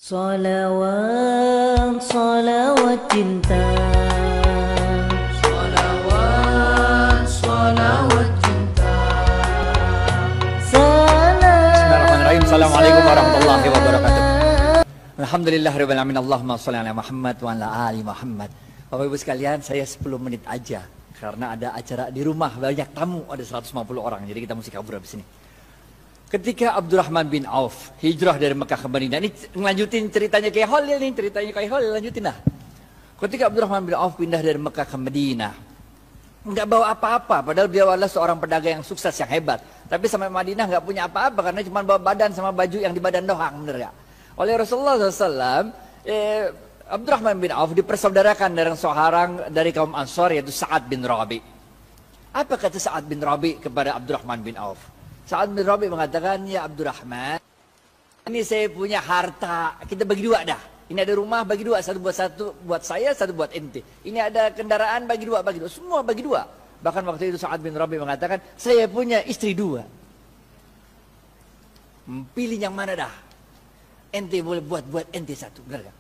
Salawat, salawat cinta. Salawat, salawat cinta. Bismillahirrahmanirrahim. Assalamualaikum warahmatullahi wabarakatuh. Alhamdulillahirabbil alamin. Allahumma shalli ala Muhammad wa ala ali Muhammad. Bapak Ibu sekalian, saya 10 menit aja karena ada acara di rumah, banyak tamu, ada 150 orang. Jadi kita mesti kabur habis ini. Ketika Abdurrahman bin Auf hijrah dari Mekah ke Madinah, ini ngelanjutin ceritanya kayak Khalil nih, ceritanya kayak Khalil, lanjutin lah. Ketika Abdurrahman bin Auf pindah dari Mekah ke Madinah, nggak bawa apa-apa, padahal dia adalah seorang pedagang yang sukses, yang hebat. Tapi sampai Madinah nggak punya apa-apa karena cuma bawa badan sama baju yang di badan doang, bener ya. Oleh Rasulullah SAW, Abdurrahman bin Auf dipersaudarakan dengan seorang dari kaum Ansar, yaitu Sa'ad bin Rabi. Apa kata Sa'ad bin Rabi kepada Abdurrahman bin Auf? Sa'ad bin Rabi mengatakan, ya Abdurrahman, ini saya punya harta, kita bagi dua dah. Ini ada rumah, bagi dua, satu buat saya, satu buat ente. Ini ada kendaraan, bagi dua, semua bagi dua. Bahkan waktu itu Sa'ad bin Rabi mengatakan, saya punya istri dua. Pilih yang mana dah? Ente boleh buat ente satu, benar gak?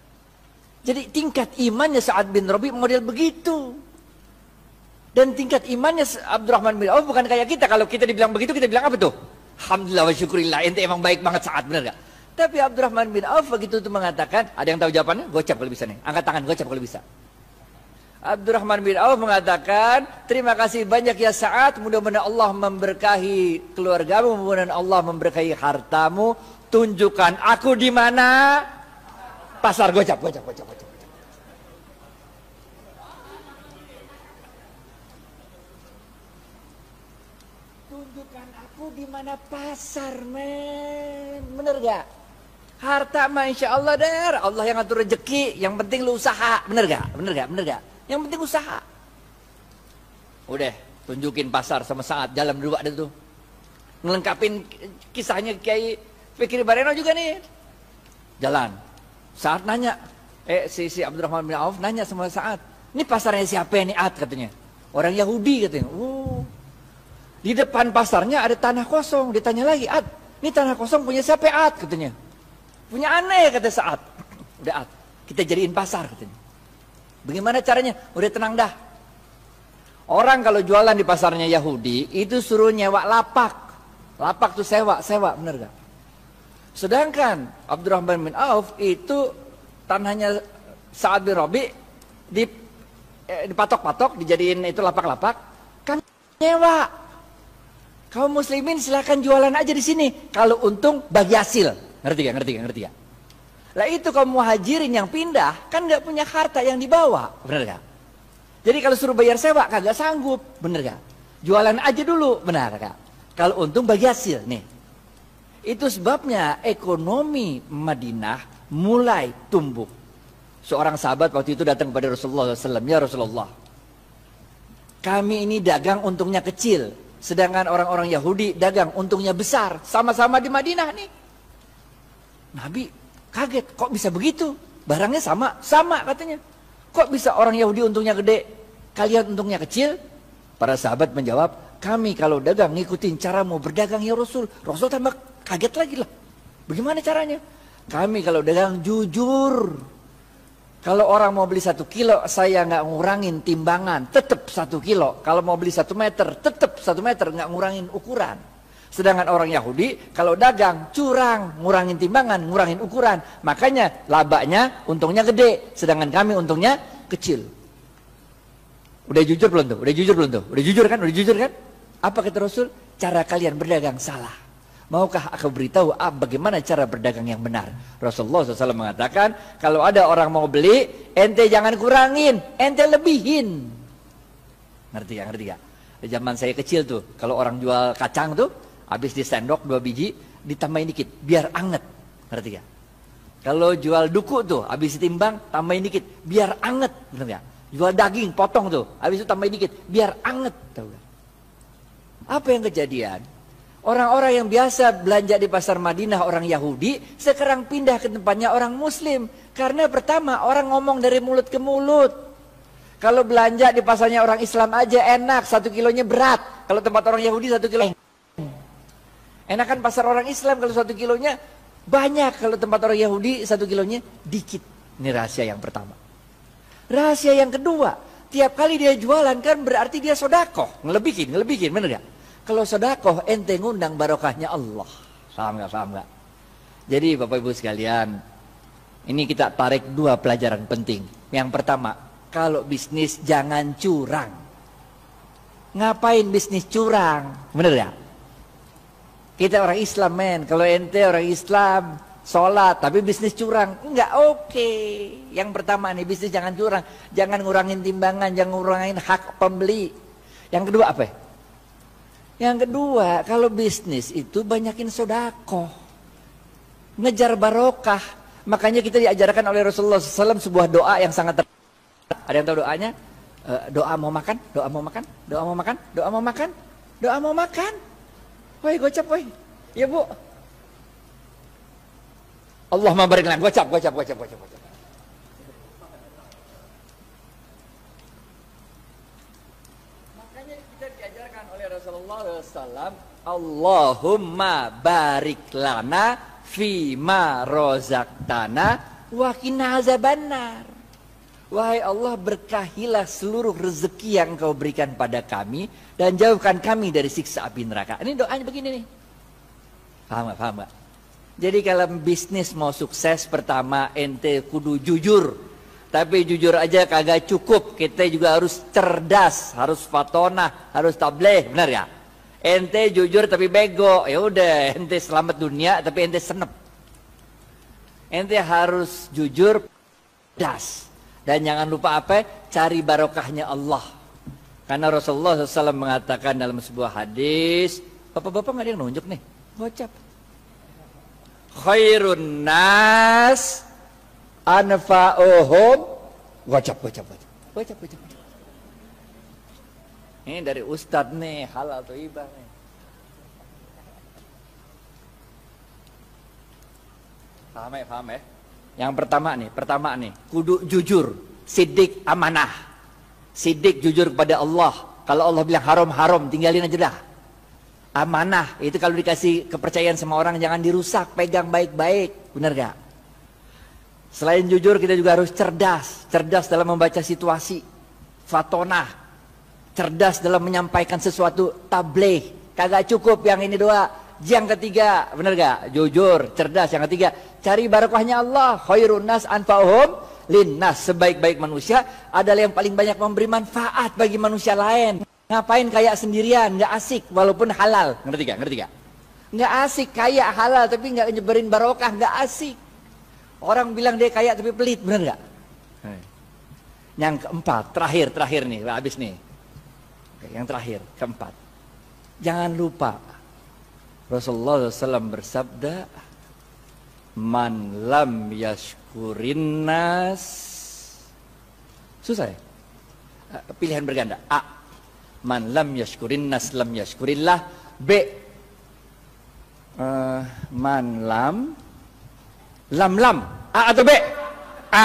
Jadi tingkat imannya Sa'ad bin Rabi model begitu. Dan tingkat imannya Abdurrahman bin Auf bukan kayak kita. Kalau kita dibilang begitu, kita bilang apa tuh? Alhamdulillah wa syukurillah, ente emang baik banget Sa'ad, benar gak? Tapi Abdurrahman bin Auf begitu itu mengatakan, ada yang tahu jawabannya? Gocap kalau bisa nih, angkat tangan, gocap kalau bisa. Abdurrahman bin Auf mengatakan, terima kasih banyak ya Sa'ad, mudah-mudahan Allah memberkahi keluargamu, mudah-mudahan Allah memberkahi hartamu. Tunjukkan aku di mana? Pasar, gocap. Tunjukkan aku di mana pasar, men. Bener gak? Harta mah insya Allah der. Allah yang ngatur rezeki. Yang penting lu usaha. Bener gak? Yang penting usaha. Udah, tunjukin pasar sama Sa'ad. Jalan berdua ada tuh. Ngelengkapin kisahnya Kiai Fikri Bareno juga nih. Jalan. Sa'ad nanya. Si Abdurrahman bin Auf nanya sama Sa'ad. Ini pasarnya siapa ini Ad katanya. Orang Yahudi katanya. Di depan pasarnya ada tanah kosong. Ditanya lagi, Ad, ini tanah kosong punya siapa Ad katanya. Punya aneh kata Sa'ad. Udah Ad, kita jadiin pasar katanya. Bagaimana caranya? Udah tenang dah. Orang kalau jualan di pasarnya Yahudi, itu suruh nyewa lapak. Lapak tuh sewa, bener gak? Sedangkan Abdurrahman bin Auf itu tanahnya Sa'ad bin Rabi dipatok-patok, dijadiin itu lapak-lapak, kan nyewa. Kaum muslimin silakan jualan aja di sini. Kalau untung bagi hasil. Ngerti gak? Lah itu kaum muhajirin yang pindah kan nggak punya harta yang dibawa, bener gak? Jadi kalau suruh bayar sewa kagak sanggup, bener gak? Jualan aja dulu, benar gak? Kalau untung bagi hasil nih. Itu sebabnya ekonomi Madinah mulai tumbuh. Seorang sahabat waktu itu datang kepada Rasulullah SAW, ya Rasulullah, kami ini dagang untungnya kecil. Sedangkan orang-orang Yahudi dagang untungnya besar. Sama-sama di Madinah nih. Nabi kaget, kok bisa begitu? Barangnya sama katanya. Kok bisa orang Yahudi untungnya gede, kalian untungnya kecil? Para sahabat menjawab, kami kalau dagang ngikutin cara mau berdagang ya Rasul. Rasul tambah kaget lagi lah. Bagaimana caranya? Kami kalau dagang jujur. Kalau orang mau beli 1 kilo, saya nggak ngurangin timbangan, tetap 1 kilo. Kalau mau beli 1 meter, tetap 1 meter, nggak ngurangin ukuran. Sedangkan orang Yahudi, kalau dagang, curang, ngurangin timbangan, ngurangin ukuran. Makanya labanya, untungnya gede. Sedangkan kami untungnya kecil. Udah jujur belum tuh? Udah jujur kan? Apa kata Rasul? Cara kalian berdagang salah. Maukah aku beritahu bagaimana cara berdagang yang benar? Rasulullah SAW mengatakan, kalau ada orang mau beli, ente jangan kurangin, ente lebihin. Ngerti gak? Di zaman saya kecil tuh, kalau orang jual kacang tuh, habis di sendok 2 biji, ditambahin dikit, biar anget. Ngerti gak? Kalau jual duku tuh, habis ditimbang, tambahin dikit, biar anget. Bener gak? Jual daging, potong tuh, habis itu tambahin dikit, biar anget. Tahu gak? Apa yang kejadian? Orang-orang yang biasa belanja di pasar Madinah, orang Yahudi, sekarang pindah ke tempatnya orang Muslim. Karena pertama, orang ngomong dari mulut ke mulut. Kalau belanja di pasarnya orang Islam aja enak, 1 kilonya berat. Kalau tempat orang Yahudi 1 kilo. Enakan pasar orang Islam kalau 1 kilonya Banyak kalau tempat orang Yahudi 1 kilonya dikit. Ini rahasia yang pertama. Rahasia yang kedua, tiap kali dia jualan kan berarti dia sodakoh. Ngelebihin, bener gak? Kalau sodakoh ente ngundang barokahnya Allah. Paham gak? Jadi Bapak Ibu sekalian, ini kita tarik 2 pelajaran penting. Yang pertama, kalau bisnis jangan curang. Ngapain bisnis curang? Bener gak? Kita orang Islam men, kalau ente orang Islam sholat tapi bisnis curang, enggak oke. Yang pertama nih, bisnis jangan curang, jangan ngurangin timbangan, jangan ngurangin hak pembeli. Yang kedua apa? Yang kedua, kalau bisnis itu banyakin sodakoh, ngejar barokah. Makanya kita diajarkan oleh Rasulullah SAW sebuah doa yang sangat ada yang tahu doanya? Doa mau makan, doa mau makan, doa mau makan, doa mau makan, doa mau makan. Woi gocap woi, ya bu. Allah barik lana, gocap. Makanya kita diajarkan oleh Rasulullah SAW, Allahumma barik lana fima rozaktana wa qina azabannar. Wahai Allah, berkahilah seluruh rezeki yang Engkau berikan pada kami dan jauhkan kami dari siksa api neraka. Ini doanya begini nih. Paham gak? Jadi kalau bisnis mau sukses, pertama ente kudu jujur. Tapi jujur aja kagak cukup. Kita juga harus cerdas, harus fatonah, harus tabligh, benar ya? Ente jujur tapi bego, ya udah ente selamat dunia tapi ente senep. Ente harus jujur, cerdas. Dan jangan lupa apa? Cari barokahnya Allah. Karena Rasulullah SAW mengatakan dalam sebuah hadis, bapak-bapak nggak ada yang nunjuk nih, gocap. Khairun nas anfa'uhum, gocap. Ini dari Ustadz nih, halal atau ibah nih. Paham ya? Yang pertama nih, kudu jujur, sidik amanah. Sidik jujur kepada Allah. Kalau Allah bilang haram, tinggalin aja dah. Amanah, itu kalau dikasih kepercayaan sama orang jangan dirusak, pegang baik-baik. Benar gak? Selain jujur kita juga harus cerdas dalam membaca situasi. Fatonah, cerdas dalam menyampaikan sesuatu, tabligh. Kagak cukup yang ini doa. Yang ketiga, benar gak? Jujur, cerdas. Yang ketiga, cari barokahnya Allah. Khairun nas anfa'uhum linnas. Sebaik-baik manusia adalah yang paling banyak memberi manfaat bagi manusia lain. Ngapain kaya sendirian, gak asik walaupun halal. Ngerti gak? Gak asik kaya halal tapi gak nyebarin barokah, gak asik. Orang bilang dia kaya tapi pelit, benar gak? Yang keempat, terakhir nih, habis nih. Yang terakhir, keempat. Jangan lupa Rasulullah SAW bersabda, man lam yashkurin nas. Susah ya? Pilihan berganda. A, man lam yashkurin nas lam yashkurillah. B, man lam. A atau B? A.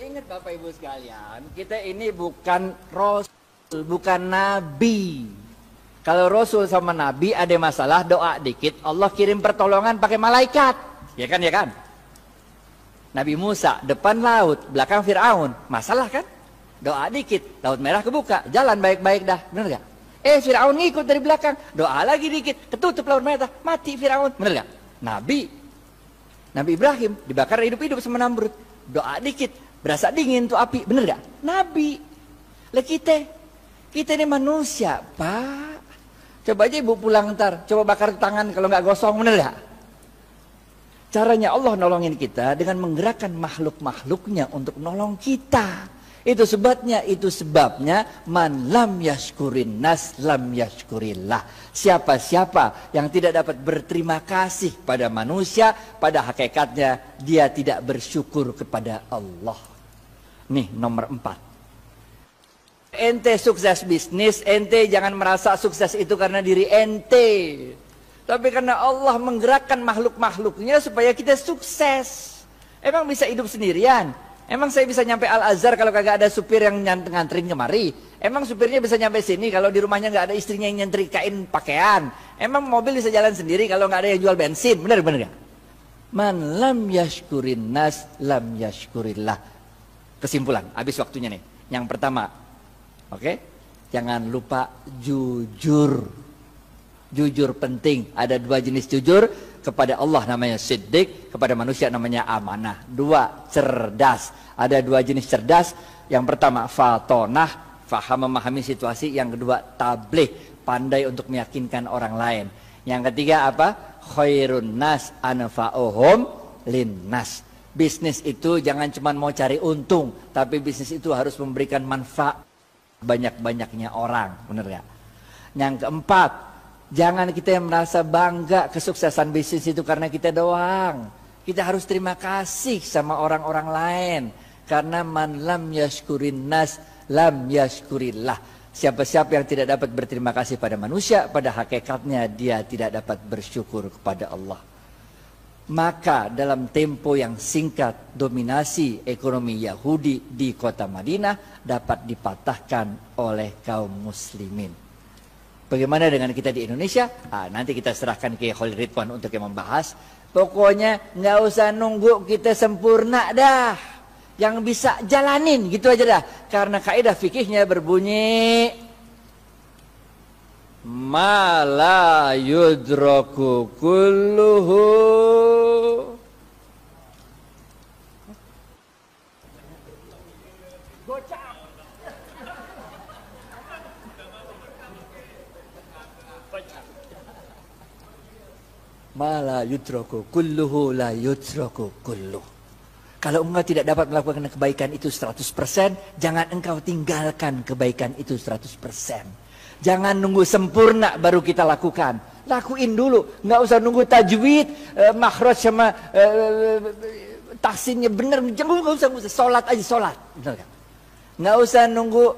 Ingat Bapak Ibu sekalian, kita ini bukan Rasul, bukan Nabi. Kalau Rasul sama Nabi ada masalah, doa dikit, Allah kirim pertolongan pakai malaikat. Ya kan? Nabi Musa, depan laut, belakang Fir'aun. Masalah kan? Doa dikit, laut merah kebuka, jalan baik-baik dah. Bener gak? Fir'aun ngikut dari belakang, doa lagi dikit, ketutup laut merah, mati Fir'aun. Bener gak? Nabi Ibrahim, dibakar hidup-hidup sama Namrud. Doa dikit, berasa dingin tuh api, bener gak? Nabi. Lah kita ini manusia, Pak. Coba aja ibu pulang ntar, coba bakar tangan kalau nggak gosong, bener gak? Caranya Allah nolongin kita dengan menggerakkan makhluk-makhluknya untuk nolong kita. Itu sebabnya man lam yashkurin nas lam yashkurillah. Siapa-siapa yang tidak dapat berterima kasih pada manusia, pada hakikatnya dia tidak bersyukur kepada Allah. Nih nomor 4. Ente sukses bisnis, ente jangan merasa sukses itu karena diri ente. Tapi karena Allah menggerakkan makhluk-makhluknya supaya kita sukses. Emang bisa hidup sendirian? Emang saya bisa nyampe Al-Azhar kalau kagak ada supir yang nganterin kemari? Emang supirnya bisa nyampe sini kalau di rumahnya nggak ada istrinya yang nyetrikain pakaian? Emang mobil bisa jalan sendiri kalau nggak ada yang jual bensin? Bener gak? Man lam yashkurin nas lam yashkurillah. Kesimpulan, habis waktunya nih. Yang pertama, oke? Jangan lupa jujur. Jujur penting. Ada 2 jenis jujur. Kepada Allah namanya siddiq, kepada manusia namanya amanah. 2, cerdas. Ada 2 jenis cerdas. Yang pertama, fatonah, faham memahami situasi. Yang kedua, tabligh, pandai untuk meyakinkan orang lain. Yang ketiga apa? Khairun nas anfa'uhum linnas. Bisnis itu jangan cuma mau cari untung, tapi bisnis itu harus memberikan manfaat banyak-banyaknya orang. Benar ya? Yang keempat, jangan kita yang merasa bangga kesuksesan bisnis itu karena kita doang. Kita harus terima kasih sama orang-orang lain. Karena man lam yashkurin nas lam yashkurillah. Siapa-siapa yang tidak dapat berterima kasih pada manusia, pada hakikatnya dia tidak dapat bersyukur kepada Allah. Maka dalam tempo yang singkat, dominasi ekonomi Yahudi di kota Madinah dapat dipatahkan oleh kaum muslimin. Bagaimana dengan kita di Indonesia? Nanti kita serahkan ke Khalid Ridwan untuk yang membahas. Pokoknya nggak usah nunggu kita sempurna dah. Yang bisa jalanin gitu aja dah. Karena kaidah fikihnya berbunyi ma la yudraku kulluhu ma la yudraku kulluhu la yudraku kulluhu. Kalau engkau tidak dapat melakukan kebaikan itu 100%, jangan engkau tinggalkan kebaikan itu 100%. Jangan nunggu sempurna baru kita lakukan. Lakuin dulu, nggak usah nunggu tajwid, makhraj sama tahsinnya benar. Jangan nggak usah, sholat aja sholat. Nggak usah nunggu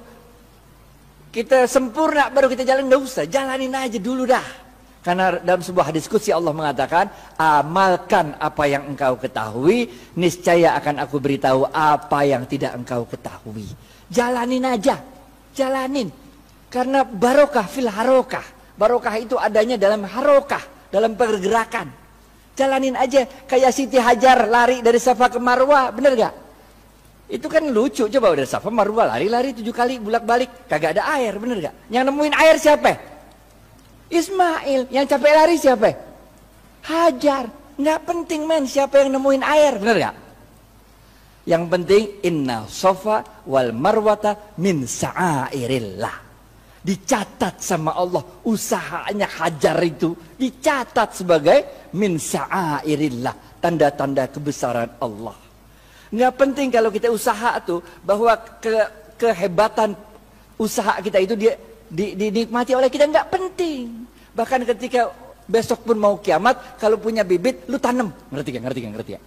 kita sempurna baru kita jalan, nggak usah. Jalanin aja dulu dah. Karena dalam sebuah hadis qudsi Allah mengatakan, amalkan apa yang engkau ketahui, niscaya akan aku beritahu apa yang tidak engkau ketahui. Jalanin aja, jalanin. Karena barokah fil harokah. Barokah itu adanya dalam harokah, dalam pergerakan. Jalanin aja, kayak Siti Hajar lari dari Safa ke Marwah, bener gak? Itu kan lucu, coba dari Safa Marwah lari-lari 7 kali bolak-balik, kagak ada air, bener gak? Yang nemuin air siapa? Ismail. Yang capek lari siapa? Hajar. Nggak penting men siapa yang nemuin air, bener gak? Yang penting inna sofa wal marwata min sa'airillah. Dicatat sama Allah usahanya Hajar itu, dicatat sebagai min sa'airillah, tanda-tanda kebesaran Allah. Nggak penting kalau kita usaha tuh bahwa kehebatan usaha kita itu dia dinikmati oleh kita, nggak penting. Bahkan ketika besok pun mau kiamat, kalau punya bibit lu tanam, ngerti gak?